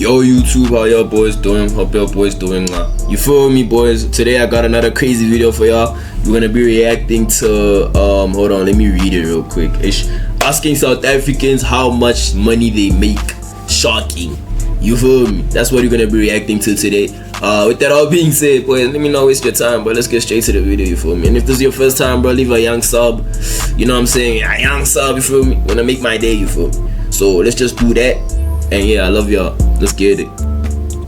Yo YouTube, how y'all boys doing? Hope y'all boys doing you feel me, boys? Today I got another crazy video for y'all. We're gonna be reacting to hold on, let me read it real quick. It's asking South Africans how much money they make. Shocking. You feel me? That's what we're gonna be reacting to today. With that all being said, boys, let me not waste your time, but let's get straight to the video, you feel me? And if this is your first time, bro, leave a young sub. You know what I'm saying? A young sub, you feel me? Gonna make my day, you feel me? So let's just do that. And yeah, I love y'all. Let's get it.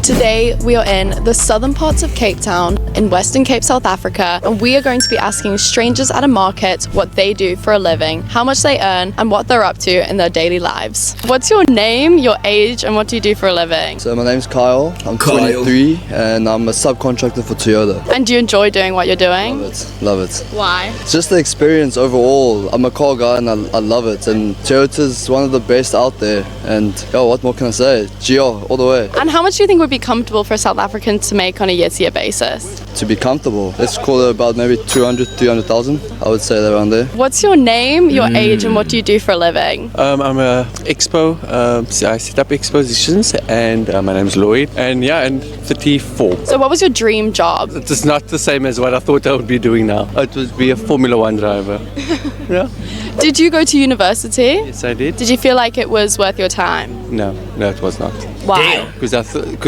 Today we are in the southern parts of Cape Town in Western Cape, South Africa, and we are going to be asking strangers at a market what they do for a living, how much they earn, and what they're up to in their daily lives. What's your name, your age, and what do you do for a living? So my name's Kyle, I'm 23 and I'm a subcontractor for Toyota. And do you enjoy doing what you're doing? Love it. Why? It's just the experience overall. I'm a car guy and I love it, and Toyota's one of the best out there, and yo, what more can I say? GR all the way. And how much do you think would be comfortable for a South African to make on a year-to-year basis? To be comfortable, let's call it about maybe 300,000, I would say around there. What's your name, your age, and what do you do for a living? I'm a expo, I set up expositions, and my name's Lloyd, and yeah, and 34. So what was your dream job? It's not the same as what I thought I would be doing now. It would be a Formula One driver. Yeah. Did you go to university? Yes, I did. Did you feel like it was worth your time? No, it was not. Why? Because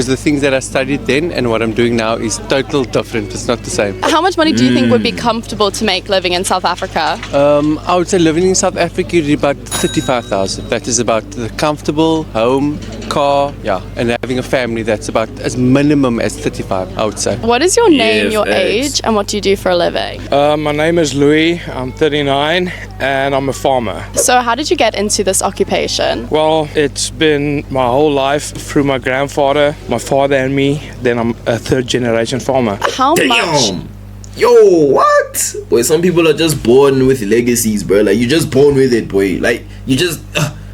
the things that I studied then and what I'm doing now is total different. It's not the same. How much money do you think would be comfortable to make living in South Africa? I would say living in South Africa is about 35,000. That is about the comfortable home, car, yeah, and having a family. That's about as minimum as 35, I would say. What is your name, Yes, your thanks. age, and what do you do for a living? My name is Louis, I'm 39 and I'm a farmer. So how did you get into this occupation? Well, it's been my whole life through my grandfather, my father and me, then I'm a third generation farmer. How much? Damn. Yo, what? Boy, some people are just born with legacies, bro. Like, you're just born with it, boy. Like, you just...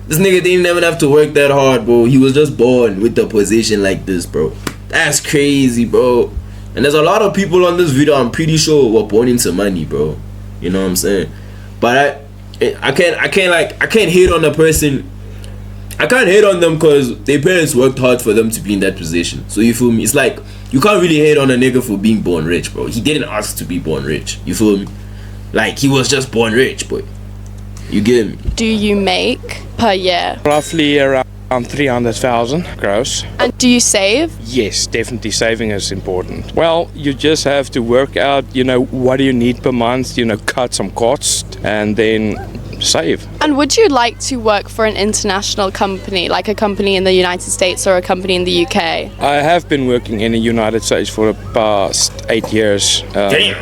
this nigga didn't even have to work that hard, bro. He was just born with a position like this, bro. That's crazy, bro. And there's a lot of people on this video, I'm pretty sure, were born into money, bro. You know what I'm saying? But I can't hate on the person. I can't hate on them because their parents worked hard for them to be in that position. So you feel me? It's like, you can't really hate on a nigga for being born rich, bro. He didn't ask to be born rich. You feel me? Like, he was just born rich, boy. You get me? Do you make per year? Roughly around 300,000 gross. And do you save? Yes, definitely saving is important. Well, you just have to work out, what do you need per month, cut some costs and then save. And would you like to work for an international company, like a company in the United States or a company in the UK? I have been working in the United States for the past 8 years,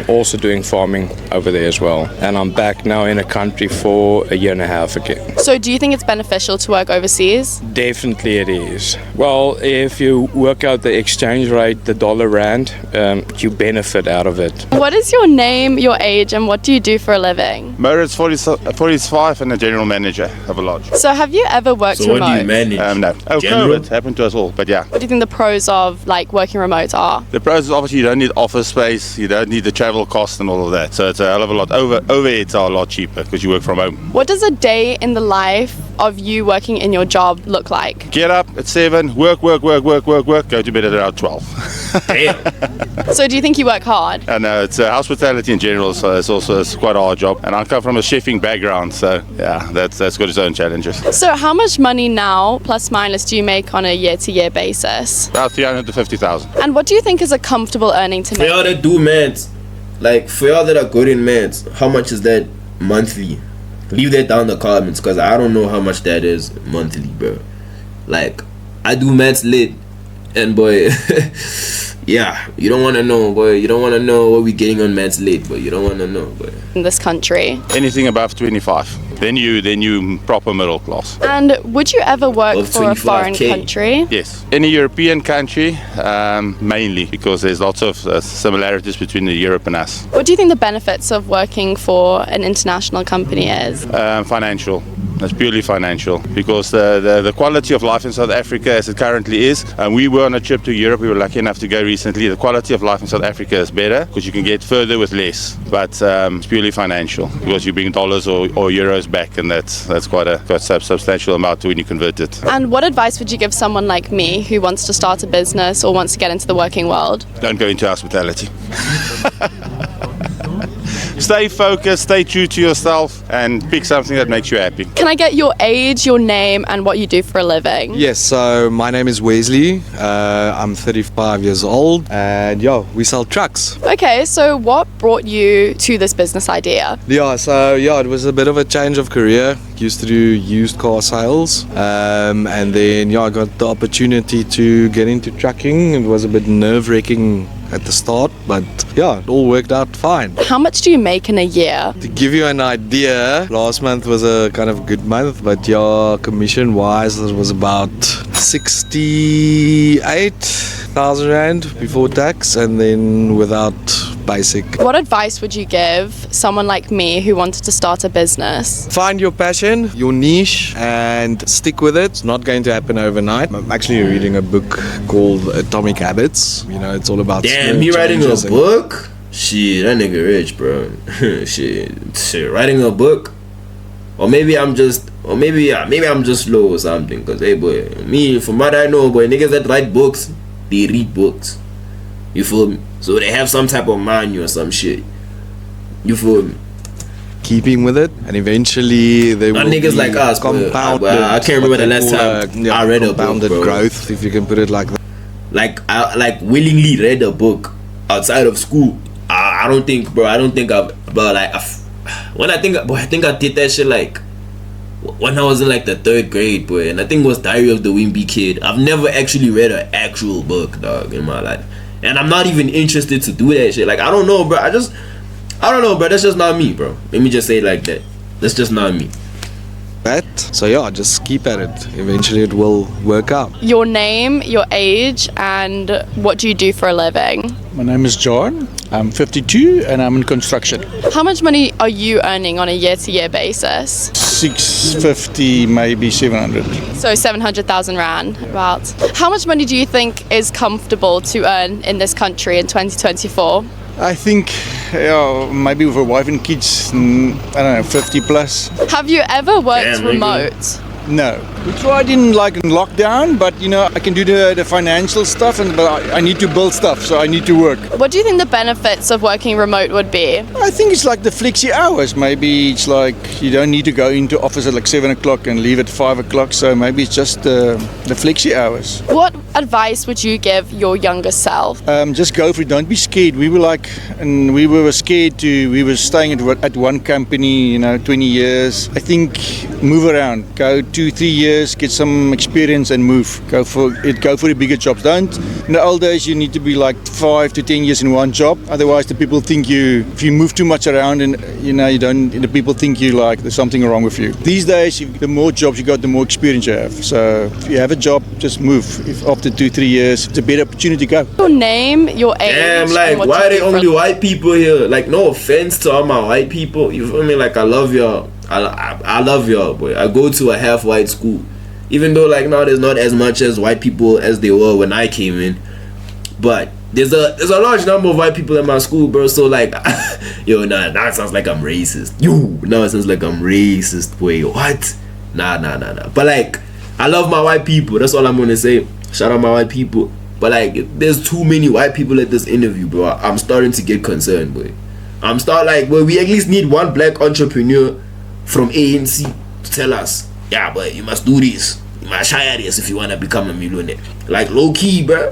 also doing farming over there as well. And I'm back now in a country for a year and a half again. So do you think it's beneficial to work overseas? Definitely it is. Well, if you work out the exchange rate, the dollar rand, you benefit out of it. What is your name, your age, and what do you do for a living? Moritz, 45 and a general manager of a lodge. So have you ever worked So remote? what do you manage? No. Oh, General? COVID happened to us all, but yeah. What do you think the pros of like working remote are? The pros is obviously you don't need office space, you don't need the travel cost and all of that. So it's a hell of a lot. Overheads are a lot cheaper because you work from home. What does a day in the life of you working in your job look like? Get up at 7, work, go to bed at around 12. Damn. So do you think you work hard? And it's hospitality in general, so it's quite a hard job. And I come from a chefing background, so yeah, that's got its own challenges. So how much money now, plus minus, do you make on a year-to-year basis? About 350,000. And what do you think is a comfortable earning to For make? y'all that do maths, like, for y'all that are good in maths, how much is that monthly? Leave that down in the comments, because I don't know how much that is monthly, bro. Like, I do maths lit, and boy, yeah, you don't want to know, boy. You don't want to know what we getting on maths lit, but you don't want to know, boy. In this country? Anything above 25. Then you proper middle class. And would you ever work Of for a foreign 25K. country? Yes, any European country, mainly because there's lots of similarities between Europe and us. What do you think the benefits of working for an international company is? Financial. It's purely financial because the quality of life in South Africa as it currently is, and we were on a trip to Europe, we were lucky enough to go recently. The quality of life in South Africa is better because you can get further with less, but it's purely financial because you bring dollars or euros back, and that's quite a substantial amount when you convert it. And what advice would you give someone like me who wants to start a business or wants to get into the working world? Don't go into hospitality. Stay focused, stay true to yourself, and pick something that makes you happy. Can I get your age, your name, and what you do for a living? Yes, so my name is Wesley. I'm 35 years old, and we sell trucks. Okay, so what brought you to this business idea? It was a bit of a change of career. Used to do used car sales, and then I got the opportunity to get into trucking. It was a bit nerve-wracking at the start, but it all worked out fine. How much do you make in a year? To give you an idea, last month was a kind of good month, but commission wise it was about 68,000 rand before tax, and then without basic. What advice would you give someone like me who wanted to start a business? Find your passion, your niche, and stick with it. It's not going to happen overnight. I'm actually reading a book called Atomic Habits. It's all about damn, he writing a book? Shit, that nigga rich, bro. shit, writing a book? Or maybe I'm just slow or something. Cause hey boy, me from what I know, boy, niggas that write books, they read books. You feel me? So they have some type of manual or some shit. You feel me? Keeping with it, and eventually they will niggas be like us, compounded. I can't remember the last time I read a book, compounded bro. growth, if you can put it like that. I willingly read a book outside of school. I don't think I've, but like, I think I did that shit like when I was in like the 3rd grade, boy, and I think it was Diary of the Wimpy Kid. I've never actually read an actual book, dog, in my life, and I'm not even interested to do that shit. Like, I don't know, bro. I don't know, bro. That's just not me, bro. Let me just say it like that. That's just not me. So just keep at it. Eventually it will work out. Your name, your age, and what do you do for a living? My name is John. I'm 52 and I'm in construction. How much money are you earning on a year-to-year basis? 650, maybe 700. So 700,000 rand, about. How much money do you think is comfortable to earn in this country in 2024? I think maybe with a wife and kids, I don't know, 50 plus. Have you ever worked Damn, remote? No. We tried in lockdown, but I can do the financial stuff, but I need to build stuff, so I need to work. What do you think the benefits of working remote would be? I think it's like the flexi hours. Maybe it's like you don't need to go into office at like 7 o'clock and leave at 5 o'clock, so maybe it's just the flexi hours. What advice would you give your younger self? Just go for it. Don't be scared. We were scared we were staying at one company, 20 years. I think move around. Go 2-3 years, get some experience and move. Go for the bigger jobs. Don't. In the old days, you need to be like 5 to 10 years in one job. Otherwise, the people think if you move too much around, and the people think there's something wrong with you. These days, the more jobs you got, the more experience you have. So if you have a job, just move. If after 2-3 years, it's a better opportunity to go. Your name, your age. Damn, like, and what why you are they do only white people here? Like, no offense to all my white people. You feel me? Like, I love y'all. I love y'all, boy. I go to a half white school, even though like now there's not as much as white people as they were when I came in, but there's a large number of white people in my school, bro. So like, now it sounds like I'm racist. Now it sounds like I'm racist, boy. What? Nah. But like, I love my white people. That's all I'm gonna say. Shout out my white people. But like, there's too many white people at this interview, bro. I'm starting to get concerned, boy. We at least need one black entrepreneur from ANC to tell us, yeah, but you must do this, you must hire this if you want to become a millionaire. Like, low key, bro.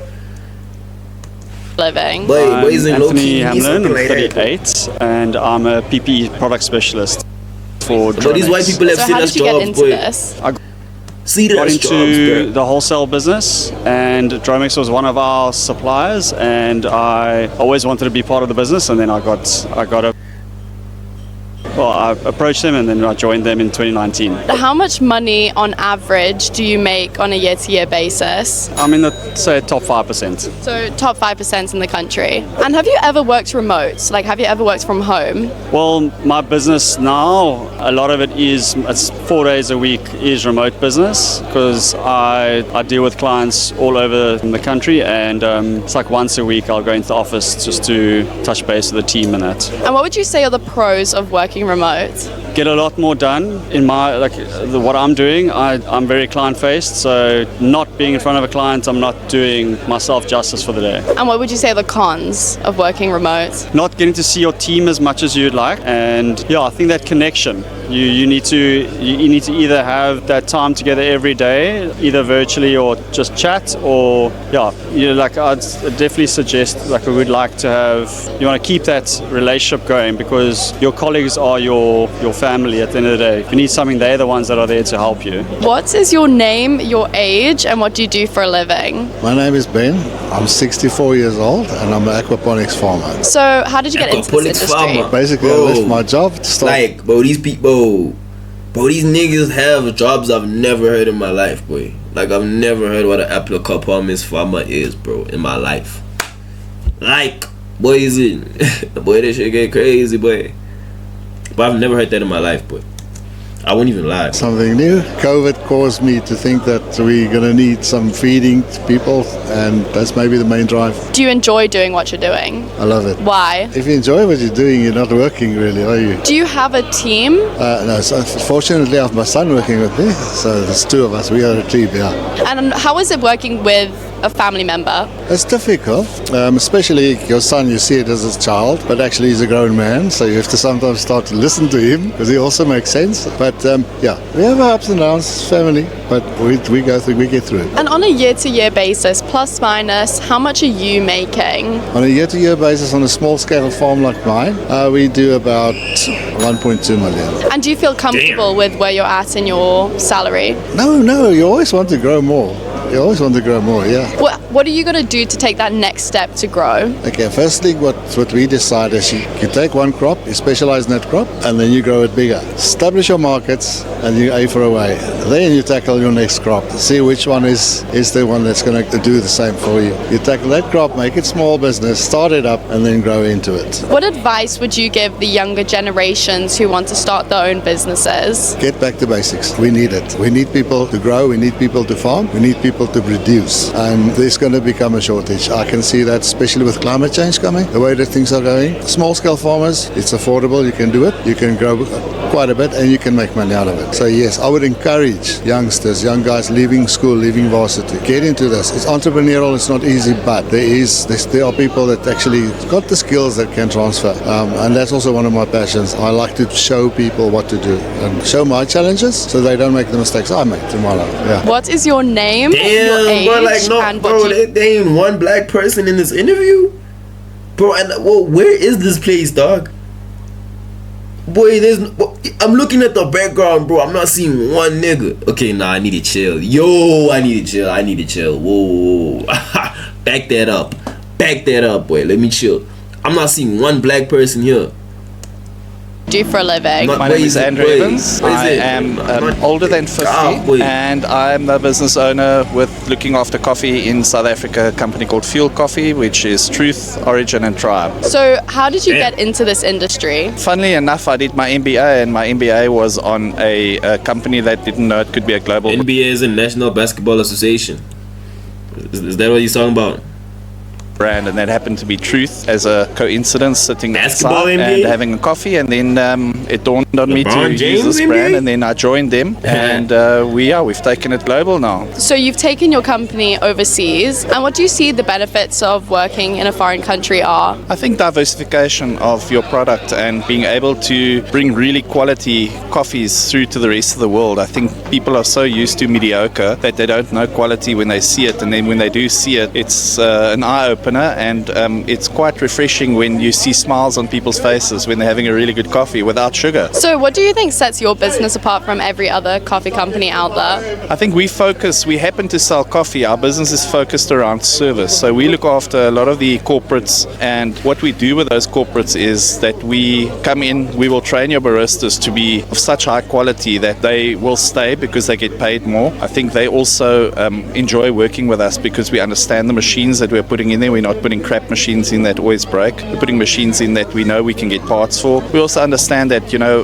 living? Boys in low key. Anthony Hamlin, I'm 38, and I'm a PPE product specialist for But these white people have So how serious did you get jobs, into boy. this? got Serious jobs, into bro. the wholesale business, and Dromex was one of our suppliers, and I always wanted to be part of the business, and then I got a well, I approached them and then I joined them in 2019. How much money on average do you make on a year-to-year basis? I'm in the, say, top 5%. So top 5% in the country. And have you ever worked remote? Like, have you ever worked from home? Well, my business now, a lot of it's 4 days a week is remote business because I deal with clients all over the country, and it's like once a week I'll go into the office just to touch base with the team and that. And what would you say are the pros of working remote? Get a lot more done in my what I'm doing. I'm very client faced, so not being in front of a client, I'm not doing myself justice for the day. And what would you say are the cons of working remote? Not getting to see your team as much as you'd like, and yeah, I think that connection. You need to either have that time together every day, either virtually or just chat, or I'd definitely suggest I would like to have. You want to keep that relationship going because your colleagues are your family at the end of the day. If you need something, they're the ones that are there to help you. What is your name, your age, and what do you do for a living? My name is Ben. I'm 64 years old and I'm an aquaponics farmer. So how did you get into this industry? Farmer. Basically, I left my job to start. Like, bro, these people, these niggas have jobs I've never heard in my life, boy. Like, I've never heard what an aquaponics farmer is, bro, in my life. Like, boy, is it? Boy, this shit get crazy, boy. But I've never heard that in my life, boy. I won't even lie. Something new. COVID caused me to think that we're going to need some feeding to people, and that's maybe the main drive. Do you enjoy doing what you're doing? I love it. Why? If you enjoy what you're doing, you're not working really, are you? Do you have a team? No, so fortunately I have my son working with me, so there's two of us. We are a team, yeah. And how is it working with a family member? It's difficult, especially your son. You see it as a child, but actually he's a grown man, so you have to sometimes start to listen to him because he also makes sense. But yeah, we have our ups and downs, family, but we go through, we get through it. And on a year-to-year basis, plus minus, how much are you making? On a year-to-year basis, on a small-scale farm like mine, we do about 1.2 million. And do you feel comfortable with where you're at in your salary? No, you always want to grow more. You always want to grow more, yeah. What are you going to do to take that next step to grow? Okay, first thing what we decide is you take one crop, you specialize in that crop, and then you grow it bigger. Establish your markets, and you aim for a way. Then you tackle your next crop. See which one is the one that's going to do the same for you. You tackle that crop, make it small business, start it up, and then grow into it. What advice would you give the younger generations who want to start their own businesses? Get back to basics. We need it. We need people to grow. We need people to farm. We need people to produce, and there's going to become a shortage. I can see that, especially with climate change coming, the way that things are going. Small scale farmers, it's affordable, you can do it, you can grow quite a bit, and you can make money out of it. So yes, I would encourage youngsters, young guys leaving school, leaving varsity, get into this. It's entrepreneurial, it's not easy, but there are people that actually got the skills that can transfer, and that's also one of my passions. I like to show people what to do and show my challenges so they don't make the mistakes I made in my life. Yeah. What is your name? Damn, age, bro, like, no, and bro, they ain't one black person in this interview, bro. And where is this place, dog? Boy, I'm looking at the background, bro. I'm not seeing one nigga. Okay, nah, I need to chill. Yo, I need to chill. Whoa. Back that up, boy. Let me chill. I'm not seeing one black person here. Do for a living? My name is Andrew Evans. I am older than 50 and I'm a business owner with looking after coffee in South Africa, a company called Fuel Coffee, which is Truth, Origin and Tribe. So how did you get into this industry? Funnily enough, I did my MBA, and my MBA was on a company that didn't know it could be a global... NBA is a National Basketball Association. Is that what you're talking about? Brand, and that happened to be Truth as a coincidence, sitting Basketball outside NBA? and having a coffee, and then it dawned on me to LeBron use James this NBA? brand, and then I joined them, and we've taken it global now. So you've taken your company overseas, and what do you see the benefits of working in a foreign country are? I think diversification of your product and being able to bring really quality coffees through to the rest of the world. I think people are so used to mediocre that they don't know quality when they see it, and then when they do see it, it's an eye-opener opener, and it's quite refreshing when you see smiles on people's faces when they're having a really good coffee without sugar. So what do you think sets your business apart from every other coffee company out there? I think we happen to sell coffee. Our business is focused around service. So we look after a lot of the corporates, and what we do with those corporates is that we come in, we will train your baristas to be of such high quality that they will stay because they get paid more. I think they also enjoy working with us because we understand the machines that we're putting in there. We're not putting crap machines in that always break. We're putting machines in that we know we can get parts for. We also understand that,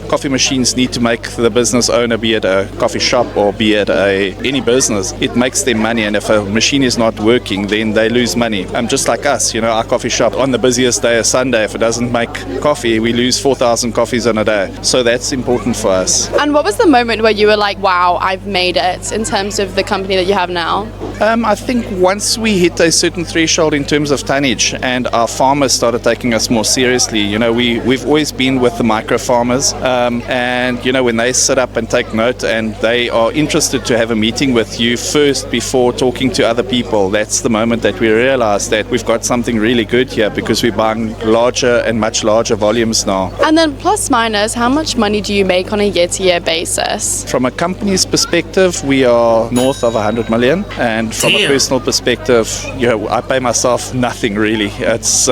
coffee machines need to make the business owner, be it a coffee shop or be it any business, it makes them money, and if a machine is not working, then they lose money. Just like us, our coffee shop, on the busiest day of Sunday, if it doesn't make coffee, we lose 4,000 coffees on a day. So that's important for us. And what was the moment where you were like, wow, I've made it, in terms of the company that you have now? I think once we hit a certain threshold in terms of tonnage and our farmers started taking us more seriously, we've always been with the micro farmers, and when they sit up and take note and they are interested to have a meeting with you first before talking to other people, that's the moment that we realize that we've got something really good here, because we're buying larger and much larger volumes now. And then plus minus, how much money do you make on a year-to-year basis? From a company's perspective, we are north of 100 million, and from a personal perspective, I pay myself nothing really. It's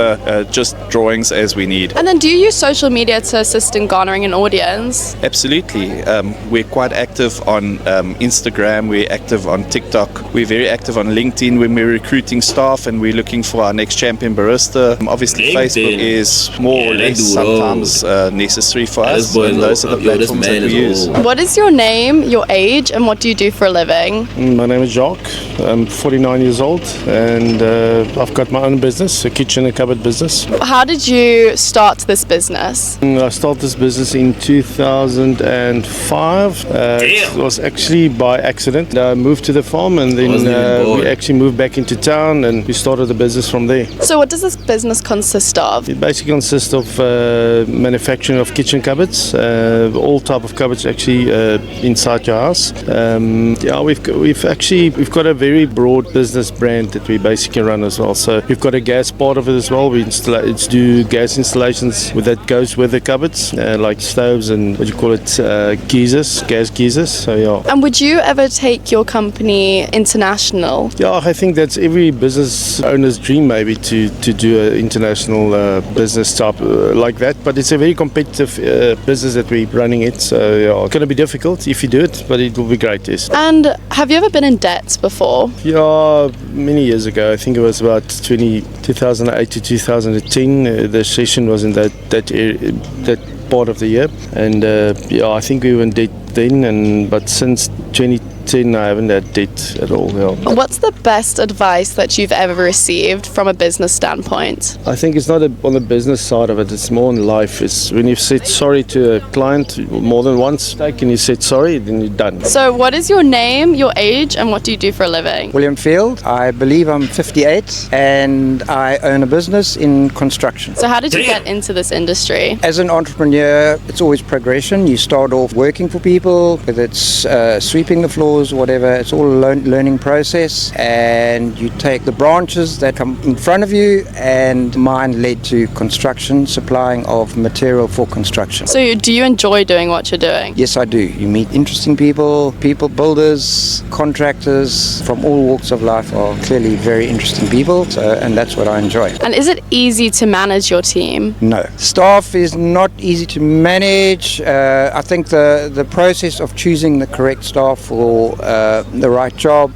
just drawings as we need. And then do you use social media to assist in garnering an audience? Absolutely. We're quite active on Instagram, we're active on TikTok, we're very active on LinkedIn when we're recruiting staff and we're looking for our next champion barista. Obviously Facebook is more or less sometimes necessary for us, and those are the platforms that we use. What is your name, your age, and what do you do for a living? My name is Jacques. I'm 49 years old, and I've got my own business, a kitchen and cupboard business. How did you start this business? I started this business in 2005. It was actually by accident. I moved to the farm, and then we actually moved back into town, and we started the business from there. So what does this business consist of? It basically consists of manufacturing of kitchen cupboards, all type of cupboards actually inside your house. We've got a very broad business brand that we basically run as well. So we've got a gas part of it as well. We do gas installations that goes with the cupboards, like stoves and gas geysers. So yeah. And would you ever take your company international? Yeah, I think that's every business owner's dream, maybe, to do an international business type like that. But it's a very competitive business that we're running it. So yeah, it's going to be difficult if you do it, but it will be great, yes. And have you ever been in debt before? Yeah, many years ago. I think it was about 2008 to 2010. The session was in that part of the year, and I think we were in debt then. But since 2010, I haven't had debt at all. Yeah. What's the best advice that you've ever received from a business standpoint? I think it's not on the business side of it, it's more in life. It's when you've said sorry to a client more than once, and you said sorry, then you're done. So what is your name, your age, and what do you do for a living? William Field. I believe I'm 58, and I own a business in construction. So how did you get into this industry? As an entrepreneur, it's always progression. You start off working for people, whether it's sweeping the floors, whatever. It's all a learning process, and you take the branches that come in front of you, and mine led to construction, supplying of material for construction. So do you enjoy doing what you're doing? Yes, I do. You meet interesting people, builders, contractors from all walks of life are clearly very interesting people, and that's what I enjoy. And is it easy to manage your team? No. Staff is not easy to manage. I think the process of choosing the correct staff for the right job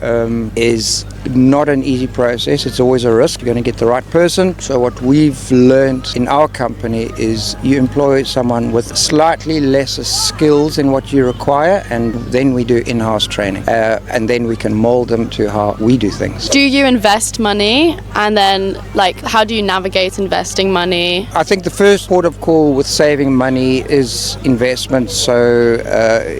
is not an easy process. It's always a risk. You're going to get the right person. So what we've learned in our company is you employ someone with slightly lesser skills than what you require, and then we do in-house training, and then we can mold them to how we do things. Do you invest money, and then how do you navigate investing money? I think the first port of call with saving money is investment. So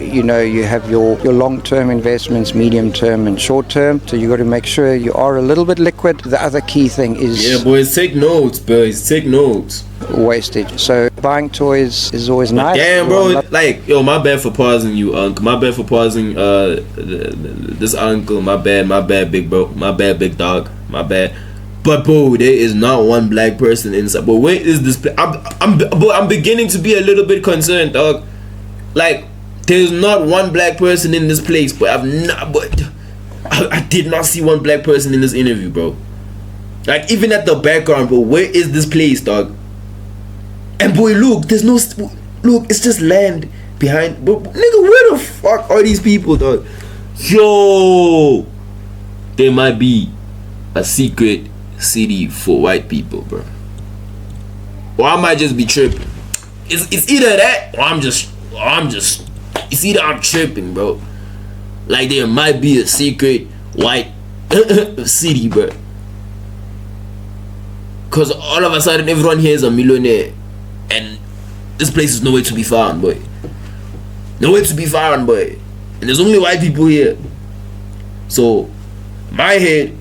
you have your long-term investments, medium-term and short-term. So you got to make sure you are a little bit liquid. The other key thing is... Yeah, boys, take notes, boys. Take notes. Wastage. So buying toys is always nice. Damn, bro. My bad for pausing you, uncle. My bad for pausing this uncle. My bad, big bro. My bad, big dog. My bad. But bro, there is not one black person inside. But where is this place? I'm beginning to be a little bit concerned, dog. Like, there's not one black person in this place, but I did not see one black person in this interview, bro. Like, even at the background, bro, where is this place, dog? And boy, look, there's no, look, it's just land behind. But nigga, where the fuck are these people, dog? Yo, there might be a secret city for white people, bro. Or I might just be tripping. It's either that or I'm just it's either I'm tripping, bro. Like, there might be a secret white city, bro. Cause all of a sudden everyone here is a millionaire and this place is nowhere to be found, boy. Nowhere to be found, boy. And there's only white people here. So my head,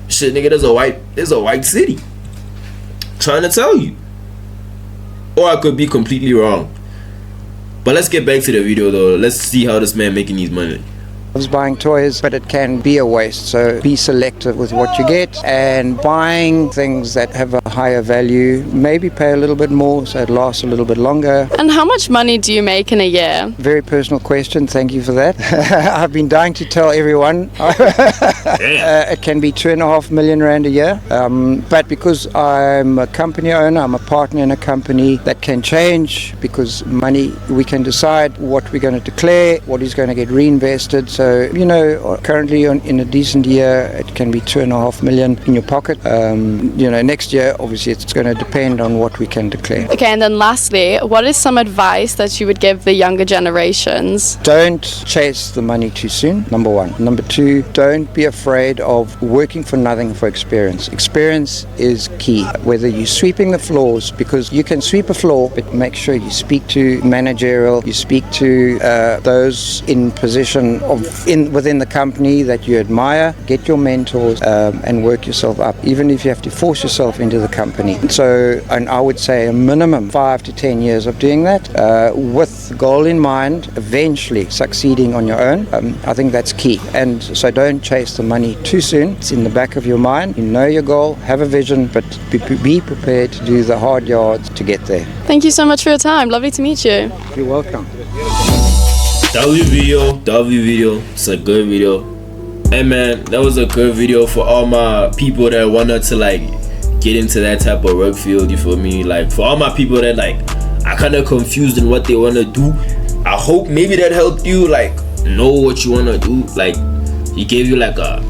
shit, nigga, there's a white city. Trying to tell you. Or I could be completely wrong. But let's get back to the video though. Let's see how this man making his money. I was buying toys, but it can be a waste, so be selective with what you get, and buying things that have a higher value, maybe pay a little bit more so it lasts a little bit longer. And how much money do you make in a year? Very personal question, thank you for that. I've been dying to tell everyone. It can be 2.5 million rand a year, but because I'm a company owner, I'm a partner in a company, that can change because money, we can decide what we're going to declare, what is going to get reinvested. So, you know, currently in a decent year, it can be 2.5 million in your pocket. You know, next year, obviously, it's going to depend on what we can declare. Okay, and then lastly, what is some advice that you would give the younger generations? Don't chase the money too soon, number one. Number two, don't be afraid of working for nothing for experience. Experience is key. Whether you're sweeping the floors, because you can sweep a floor, but make sure you speak to managerial, you speak to those in position within the company that you admire, get your mentors and work yourself up, even if you have to force yourself into the company. So, and I would say a minimum 5 to 10 years of doing that with the goal in mind, eventually succeeding on your own. I think that's key. And so don't chase the money too soon. It's in the back of your mind. You know your goal, have a vision, but be prepared to do the hard yards to get there. Thank you so much for your time. Lovely to meet you. You're welcome. W video, it's a good video. Hey man, that was a good video for all my people that wanted to like get into that type of work field, you feel me? Like for all my people that like are kind of confused in what they want to do, I hope maybe that helped you like know what you want to do. Like he gave you like a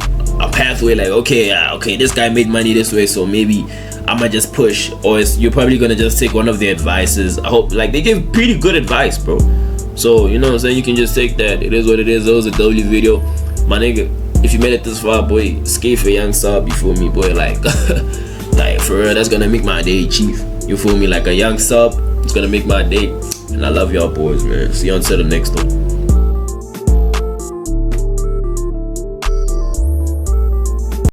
pathway, like okay, this guy made money this way, so maybe I'ma just push. Or you're probably gonna just take one of their advices. I hope, like, they give pretty good advice, bro. So, you know what I'm saying? You can just take that. It is what it is. That was a W video. My nigga, if you made it this far, boy, skate for young sub, you feel me, boy? Like, like, for real, that's gonna make my day, chief. You feel me? Like a young sub, it's gonna make my day. And I love y'all boys, man. See you until the next one.